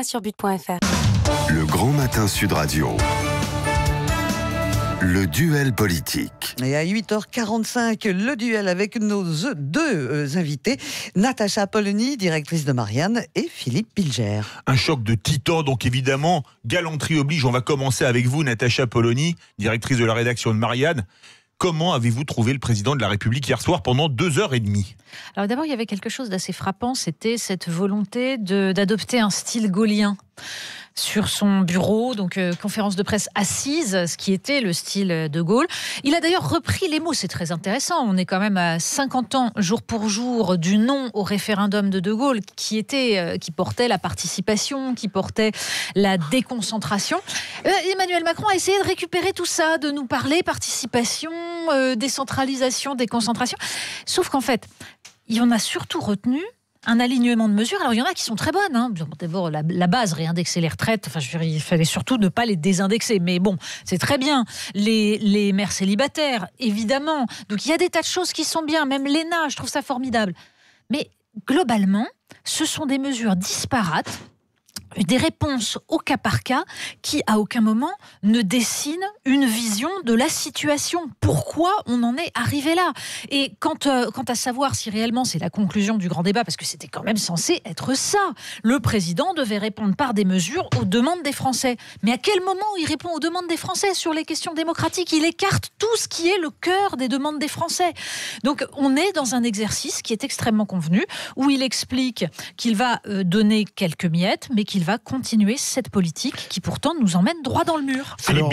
sur but.fr. Le Grand Matin Sud Radio. Le duel politique. Et à 8h45, le duel avec nos deux invités, Natacha Polony, directrice de Marianne, et Philippe Bilger. Un choc de titans, donc évidemment, galanterie oblige. On va commencer avec vous, Natacha Polony, directrice de la rédaction de Marianne. Comment avez-vous trouvé le président de la République hier soir pendant 2h30 ? Alors d'abord, il y avait quelque chose d'assez frappant, c'était cette volonté d'adopter un style gaullien sur son bureau, donc conférence de presse assise, ce qui était le style de Gaulle. Il a d'ailleurs repris les mots, c'est très intéressant. On est quand même à 50 ans, jour pour jour, du non au référendum de Gaulle, qui portait la participation, qui portait la déconcentration. Emmanuel Macron a essayé de récupérer tout ça, de nous parler participation, décentralisation, déconcentration. Sauf qu'en fait, il en a surtout retenu un alignement de mesures. Alors, il y en a qui sont très bonnes. Hein. D'abord, la base, réindexer les retraites. Enfin, il fallait surtout ne pas les désindexer. Mais bon, c'est très bien. Les mères célibataires, évidemment. Donc, il y a des tas de choses qui sont bien. Même l'ENA, je trouve ça formidable. Mais globalement, ce sont des mesures disparates, des réponses au cas par cas qui, à aucun moment, ne dessinent une vision de la situation. Pourquoi on en est arrivé là ? Et quant à savoir si réellement c'est la conclusion du grand débat, parce que c'était quand même censé être ça, le président devait répondre par des mesures aux demandes des Français. Mais à quel moment il répond aux demandes des Français sur les questions démocratiques ? Il écarte tout ce qui est le cœur des demandes des Français. Donc on est dans un exercice qui est extrêmement convenu, où il explique qu'il va donner quelques miettes, mais qu'il va continuer cette politique qui pourtant nous emmène droit dans le mur. Alors,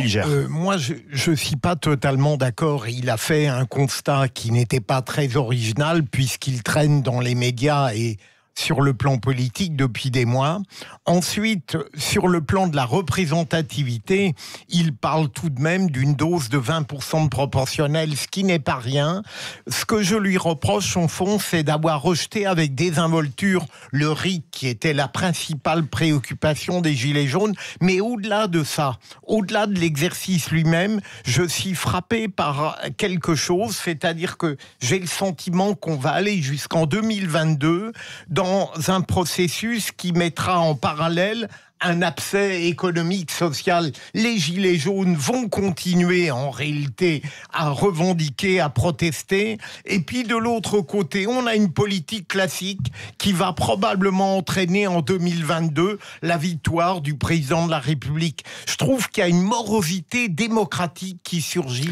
moi, je ne suis pas totalement d'accord. Il a fait un constat qui n'était pas très original puisqu'il traîne dans les médias et sur le plan politique depuis des mois. Ensuite, sur le plan de la représentativité, il parle tout de même d'une dose de 20% de proportionnel, ce qui n'est pas rien. Ce que je lui reproche, au fond, c'est d'avoir rejeté avec désinvolture le RIC, qui était la principale préoccupation des Gilets jaunes. Mais au-delà de ça, au-delà de l'exercice lui-même, je suis frappé par quelque chose, c'est-à-dire que j'ai le sentiment qu'on va aller jusqu'en 2022 dans un processus qui mettra en parallèle un abcès économique, social. Les Gilets jaunes vont continuer en réalité à revendiquer, à protester. Et puis de l'autre côté, on a une politique classique qui va probablement entraîner en 2022 la victoire du président de la République. Je trouve qu'il y a une morosité démocratique qui surgit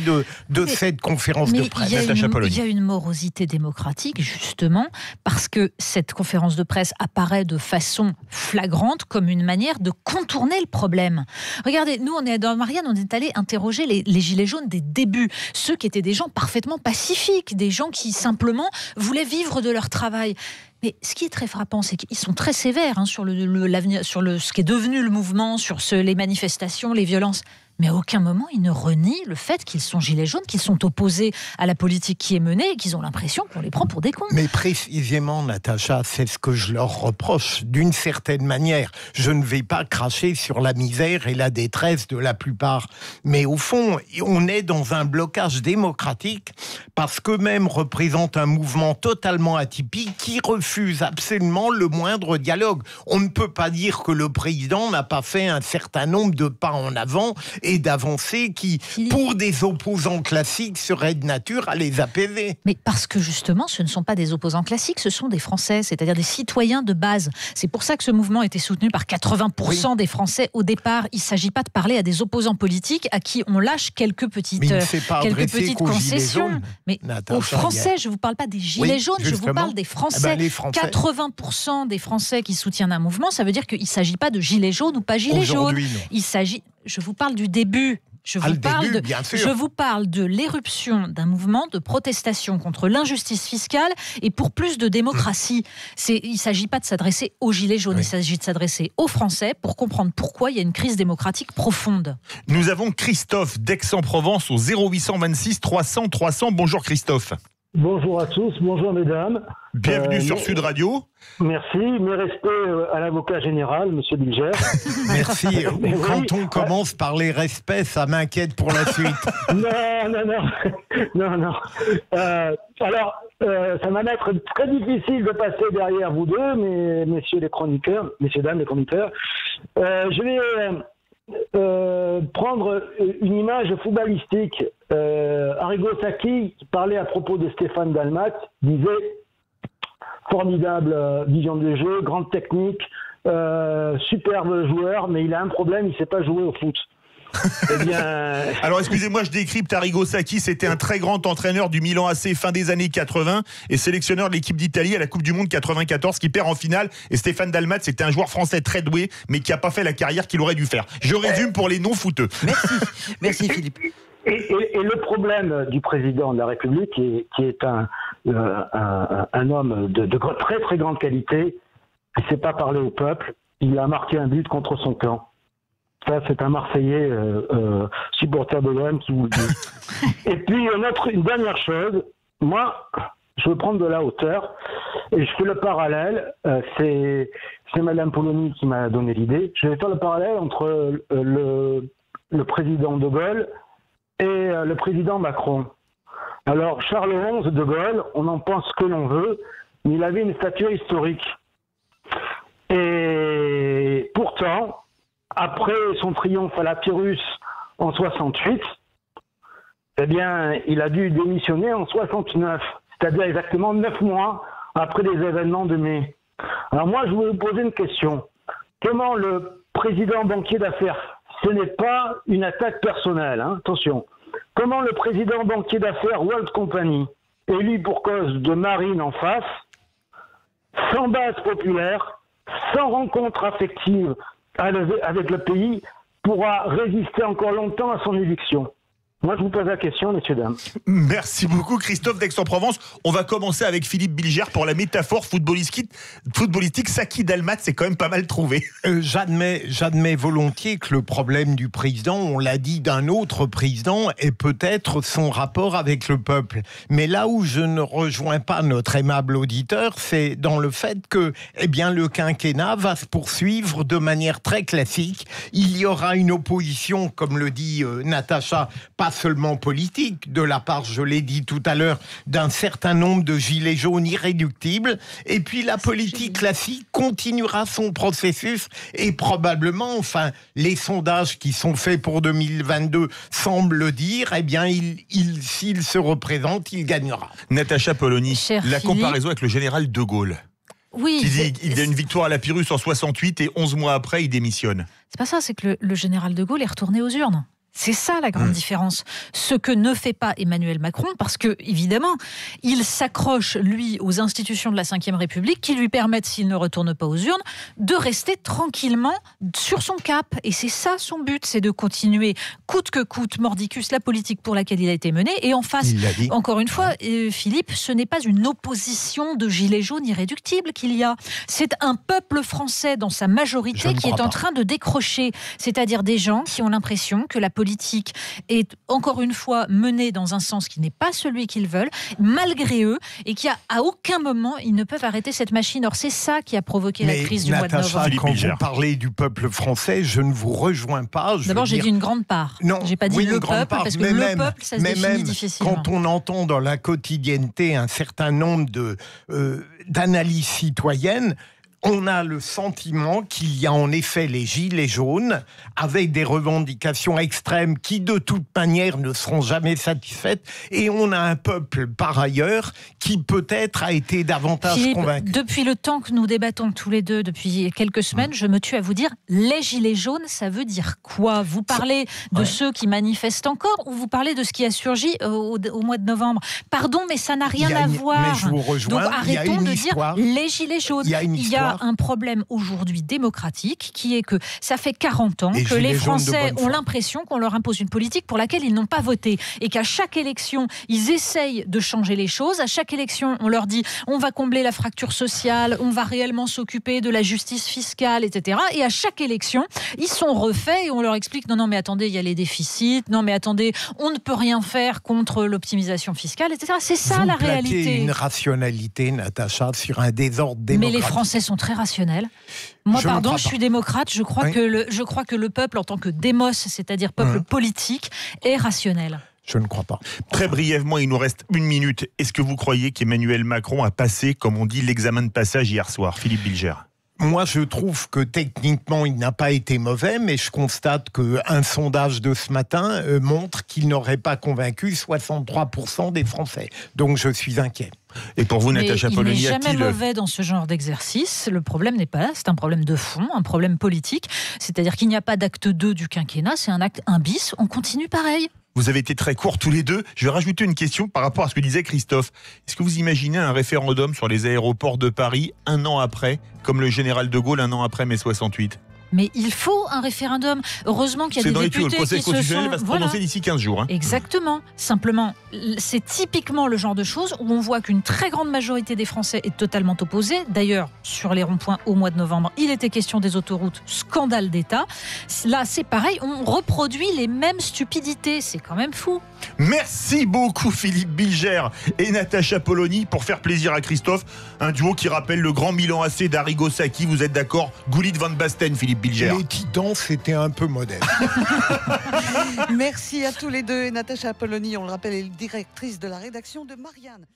de cette conférence de presse. Il y a une morosité démocratique justement parce que cette conférence de presse apparaît de façon flagrante comme une manière de contourner le problème. Regardez, nous, on est dans Marianne, on est allé interroger les Gilets jaunes des débuts, ceux qui étaient des gens parfaitement pacifiques, des gens qui simplement voulaient vivre de leur travail. Mais ce qui est très frappant, c'est qu'ils sont très sévères sur l'avenir, sur ce qui est devenu le mouvement, sur les manifestations, les violences. Mais à aucun moment, ils ne renient le fait qu'ils sont gilets jaunes, qu'ils sont opposés à la politique qui est menée et qu'ils ont l'impression qu'on les prend pour des cons. Mais précisément, Natacha, c'est ce que je leur reproche. D'une certaine manière, je ne vais pas cracher sur la misère et la détresse de la plupart. Mais au fond, on est dans un blocage démocratique parce qu'eux-mêmes représentent un mouvement totalement atypique qui refuse absolument le moindre dialogue. On ne peut pas dire que le président n'a pas fait un certain nombre de pas en avant et d'avancées qui, pour des opposants classiques, seraient de nature à les apaiser. Mais parce que justement, ce ne sont pas des opposants classiques, ce sont des Français, c'est-à-dire des citoyens de base. C'est pour ça que ce mouvement était soutenu par 80% des Français au départ. Il ne s'agit pas de parler à des opposants politiques à qui on lâche quelques petites concessions. Mais aux Français, je ne vous parle pas des Gilets jaunes, je vous parle des Français. 80% des Français qui soutiennent un mouvement, ça veut dire qu'il ne s'agit pas de Gilets jaunes ou pas Gilets jaunes. Il s'agit... Je vous parle du début. Je vous parle de l'éruption d'un mouvement de protestation contre l'injustice fiscale et pour plus de démocratie. Il ne s'agit pas de s'adresser aux Gilets jaunes, il s'agit de s'adresser aux Français pour comprendre pourquoi il y a une crise démocratique profonde. Nous avons Christophe d'Aix-en-Provence au 0826 300 300. Bonjour Christophe. Bonjour à tous, bonjour mesdames. Bienvenue sur Sud Radio. Merci, mes respects à l'avocat général, monsieur Bilger. Merci. Quand on commence par les respects, ça m'inquiète pour la suite. Non. Alors, ça va m'être très difficile de passer derrière vous deux, messieurs les chroniqueurs, messieurs, dames les chroniqueurs. Je vais prendre une image footballistique. Arrigo Sacchi, qui parlait à propos de Stéphane Dalmat, disait formidable vision de jeu, grande technique, superbe joueur, mais il a un problème, il ne sait pas jouer au foot. Eh bien... Alors excusez-moi, je décrypte. Arrigo Sacchi, c'était un très grand entraîneur du Milan AC fin des années 80 et sélectionneur de l'équipe d'Italie à la Coupe du Monde 94 qui perd en finale. Et Stéphane Dalmat, c'était un joueur français très doué mais qui n'a pas fait la carrière qu'il aurait dû faire. Je résume pour les non-footeux. Merci Philippe. Et le problème du président de la République, qui est un homme de très très grande qualité, il ne sait pas parler au peuple, il a marqué un but contre son camp. Ça, c'est un Marseillais supporter de l'OM qui vous le dit. Et puis, une dernière chose, moi, je veux prendre de la hauteur et je fais le parallèle, c'est Madame Polony qui m'a donné l'idée, je vais faire le parallèle entre le président de Gaulle et le président Macron. Alors, Charles XI de Gaulle, on en pense ce que l'on veut, mais il avait une stature historique. Et pourtant, après son triomphe à la Pyrrhus en 68, eh bien, il a dû démissionner en 69, c'est-à-dire exactement 9 mois après les événements de mai. Alors moi, je voulais vous poser une question. Comment le président banquier d'affaires, ce n'est pas une attaque personnelle, hein, attention, comment le président banquier d'affaires World Company, élu pour cause de marine en face, sans base populaire, sans rencontre affective avec le pays, pourra résister encore longtemps à son éviction? Moi, je vous pose la question, messieurs, dames. Merci beaucoup, Christophe d'Aix-en-Provence. On va commencer avec Philippe Bilger pour la métaphore footballistique. Sacchi Dalmat, c'est quand même pas mal trouvé. J'admets volontiers que le problème du président, on l'a dit, d'un autre président, est peut-être son rapport avec le peuple. Mais là où je ne rejoins pas notre aimable auditeur, c'est dans le fait que, eh bien, le quinquennat va se poursuivre de manière très classique. Il y aura une opposition, comme le dit Natacha, pas seulement politique, de la part, je l'ai dit tout à l'heure, d'un certain nombre de gilets jaunes irréductibles, et puis la politique classique continuera son processus, et probablement, enfin, les sondages qui sont faits pour 2022 semblent le dire, eh bien, s'il se représente, il gagnera. Natacha Polony, la Philippe, comparaison avec le général de Gaulle. Oui, Qui dit qu'il a une victoire à la Pyrrhus en 68 et 11 mois après, il démissionne. c'est pas ça, c'est que le général de Gaulle est retourné aux urnes. C'est ça la grande différence. Ce que ne fait pas Emmanuel Macron, parce que, évidemment, il s'accroche, lui, aux institutions de la Ve République qui lui permettent, s'il ne retourne pas aux urnes, de rester tranquillement sur son cap. Et c'est ça son but, c'est de continuer, coûte que coûte, mordicus, la politique pour laquelle il a été mené. Et en face, encore une fois, Philippe, ce n'est pas une opposition de gilets jaunes irréductibles qu'il y a. C'est un peuple français dans sa majorité qui est en train de décrocher. C'est-à-dire des gens qui ont l'impression que la politique est encore une fois menée dans un sens qui n'est pas celui qu'ils veulent, malgré eux, et qui à aucun moment ils ne peuvent arrêter cette machine. Or c'est ça qui a provoqué la crise du mois de novembre. Quand vous parlez du peuple français, je ne vous rejoins pas. D'abord, j'ai dit une grande part. Non, j'ai pas dit le peuple, parce que le peuple, ça se définit difficilement. Quand on entend dans la quotidienneté un certain nombre d'analyses citoyennes, on a le sentiment qu'il y a en effet les gilets jaunes avec des revendications extrêmes qui de toute manière ne seront jamais satisfaites, et on a un peuple par ailleurs qui peut-être a été davantage Philippe, convaincu. Depuis le temps que nous débattons tous les deux, depuis quelques semaines, je me tue à vous dire, les gilets jaunes, ça veut dire quoi? Vous parlez de ceux qui manifestent encore, ou vous parlez de ce qui a surgi au mois de novembre? Pardon, mais ça n'a rien à voir. Mais je vous rejoins. Donc arrêtons de dire les gilets jaunes. Il y a un problème aujourd'hui démocratique qui est que ça fait 40 ans que les Français ont l'impression qu'on leur impose une politique pour laquelle ils n'ont pas voté, et qu'à chaque élection, ils essayent de changer les choses. À chaque élection, on leur dit on va combler la fracture sociale, on va réellement s'occuper de la justice fiscale, etc. Et à chaque élection, ils sont refaits et on leur explique non mais attendez, il y a les déficits, non mais attendez, on ne peut rien faire contre l'optimisation fiscale, etc. C'est ça la réalité. Vous plaquez une rationalité, Natacha, sur un désordre démocratique. Mais les Français sont très rationnels. Moi, je suis démocrate. Je crois que le peuple, en tant que démos, c'est-à-dire peuple politique, est rationnel. Je ne crois pas. Très brièvement, il nous reste 1 minute. Est-ce que vous croyez qu'Emmanuel Macron a passé, comme on dit, l'examen de passage hier soir? Philippe Bilger. Moi, je trouve que techniquement, il n'a pas été mauvais, mais je constate qu'un sondage de ce matin montre qu'il n'aurait pas convaincu 63% des Français. Donc, je suis inquiet. Et pour vous, Mais Natacha il Polony, n'est jamais a-t-il... mauvais dans ce genre d'exercice. Le problème n'est pas là, c'est un problème de fond, un problème politique. C'est-à-dire qu'il n'y a pas d'acte 2 du quinquennat, c'est un acte 1 bis, on continue pareil. Vous avez été très courts tous les deux. Je vais rajouter une question par rapport à ce que disait Christophe. Est-ce que vous imaginez un référendum sur les aéroports de Paris 1 an après, comme le général de Gaulle 1 an après mai 68 ? Mais il faut un référendum. Heureusement qu'il y a C'est des dans les tuyaux. Le députés Conseil qui se constitutionnel sont... va se Voilà. prononcer d'ici 15 jours. Exactement. Simplement, c'est typiquement le genre de choses où on voit qu'une très grande majorité des Français est totalement opposée. D'ailleurs, sur les ronds-points au mois de novembre, il était question des autoroutes, scandale d'État. Là, c'est pareil, on reproduit les mêmes stupidités. C'est quand même fou. Merci beaucoup Philippe Bilger et Natacha Polony pour faire plaisir à Christophe. Un duo qui rappelle le grand Milan AC d'Arrigo Sacchi. Vous êtes d'accord? Gullit Van Basten, Philippe Bilger. Les Titans, c'était un peu modeste. Merci à tous les deux. Et Natacha Polony, on le rappelle, est directrice de la rédaction de Marianne.